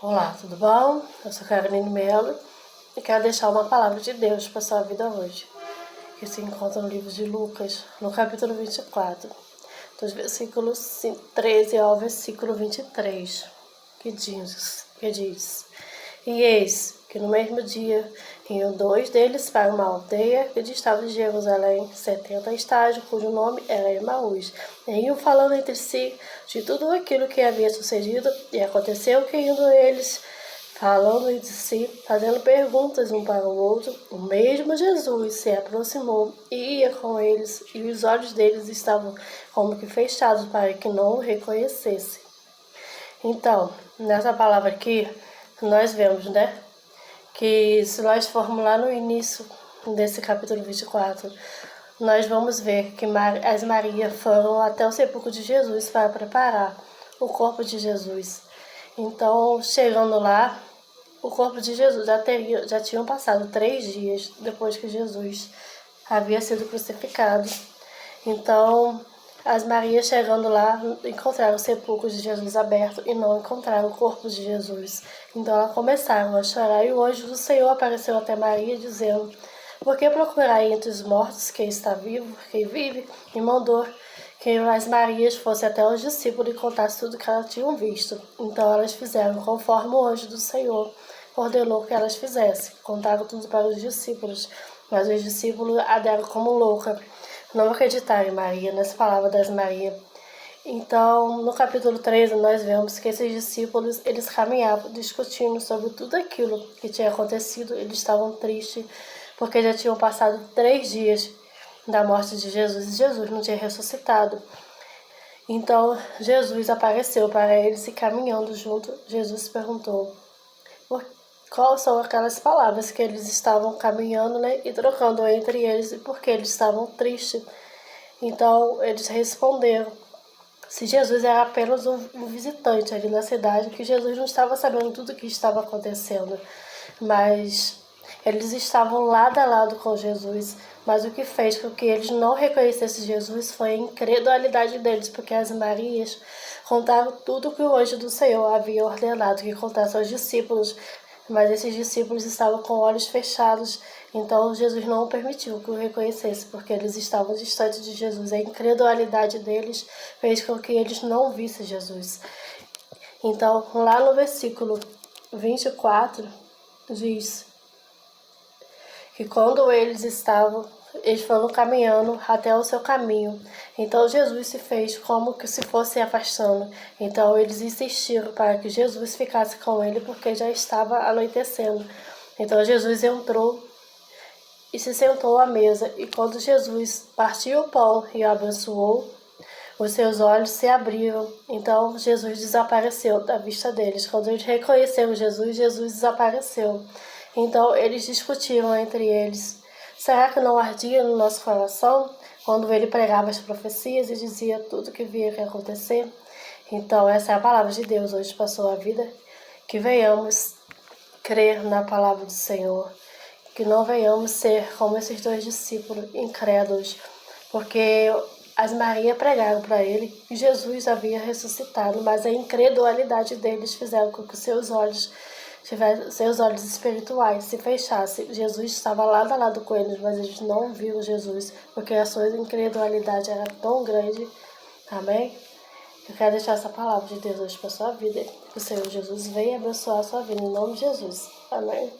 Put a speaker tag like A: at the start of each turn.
A: Olá, tudo bom? Eu sou Caroline Mello e quero deixar uma palavra de Deus para a sua vida hoje, que se encontra no livro de Lucas, no capítulo 24, dos versículos 13 ao versículo 23, que diz: E eis que no mesmo dia iam dois deles para uma aldeia que distava de Jerusalém 70 estágios, cujo nome era Emaús. E iam falando entre si de tudo aquilo que havia sucedido, e aconteceu que indo eles falando entre si, fazendo perguntas um para o outro, o mesmo Jesus se aproximou e ia com eles, e os olhos deles estavam como que fechados para que não o reconhecessem. Então, nessa palavra aqui, nós vemos, que se nós formos lá no início desse capítulo 24, nós vamos ver que as Marias foram até o sepulcro de Jesus para preparar o corpo de Jesus. Então, chegando lá, o corpo de Jesus já tinham passado 3 dias depois que Jesus havia sido crucificado. Então, as Marias chegando lá encontraram o sepulcro de Jesus aberto e não encontraram o corpo de Jesus. Então elas começaram a chorar e o anjo do Senhor apareceu até Maria dizendo: Por que procurai entre os mortos quem está vivo, quem vive? E mandou que as Marias fossem até os discípulos e contassem tudo que elas tinham visto. Então elas fizeram conforme o anjo do Senhor ordenou que elas fizessem. Contaram tudo para os discípulos, mas os discípulos a deram como louca. Não acreditaram em Maria, nas palavras das Marias. Então, no capítulo 13, nós vemos que esses discípulos, eles caminhavam discutindo sobre tudo aquilo que tinha acontecido. Eles estavam tristes, porque já tinham passado 3 dias da morte de Jesus e Jesus não tinha ressuscitado. Então, Jesus apareceu para eles e caminhando junto, Jesus perguntou quais são aquelas palavras que eles estavam caminhando, e trocando entre eles e por que eles estavam tristes. Então, eles responderam se Jesus era apenas um visitante ali na cidade, que Jesus não estava sabendo tudo o que estava acontecendo, mas eles estavam lado a lado com Jesus. Mas o que fez com que eles não reconhecessem Jesus foi a incredulidade deles, porque as Marias contaram tudo que o anjo do Senhor havia ordenado que contasse aos discípulos, mas esses discípulos estavam com olhos fechados. Então Jesus não permitiu que o reconhecesse, porque eles estavam distantes de Jesus. A incredulidade deles fez com que eles não vissem Jesus. Então, lá no versículo 24, diz que quando eles foram caminhando até o seu caminho. Então Jesus se fez como que se fosse afastando. Então eles insistiram para que Jesus ficasse com ele, porque já estava anoitecendo. Então Jesus entrou e se sentou à mesa. E quando Jesus partiu o pão e o abençoou, os seus olhos se abriram. Então Jesus desapareceu da vista deles. Quando eles reconheceram Jesus, Jesus desapareceu. Então eles discutiram entre eles: será que não ardia no nosso coração quando ele pregava as profecias e dizia tudo que via que acontecer? Então essa é a palavra de Deus hoje para a sua vida. Que venhamos crer na palavra do Senhor. Que não venhamos ser como esses 2 discípulos incrédulos, porque as Marias pregaram para ele que Jesus havia ressuscitado, mas a incredulidade deles fizeram com que seus olhos espirituais se fechassem. Jesus estava lado a lado com eles, mas eles não viram Jesus, porque a sua incredulidade era tão grande. Amém? Eu quero deixar essa palavra de Deus hoje para a sua vida. Que o Senhor Jesus venha abençoar a sua vida, em nome de Jesus. Amém?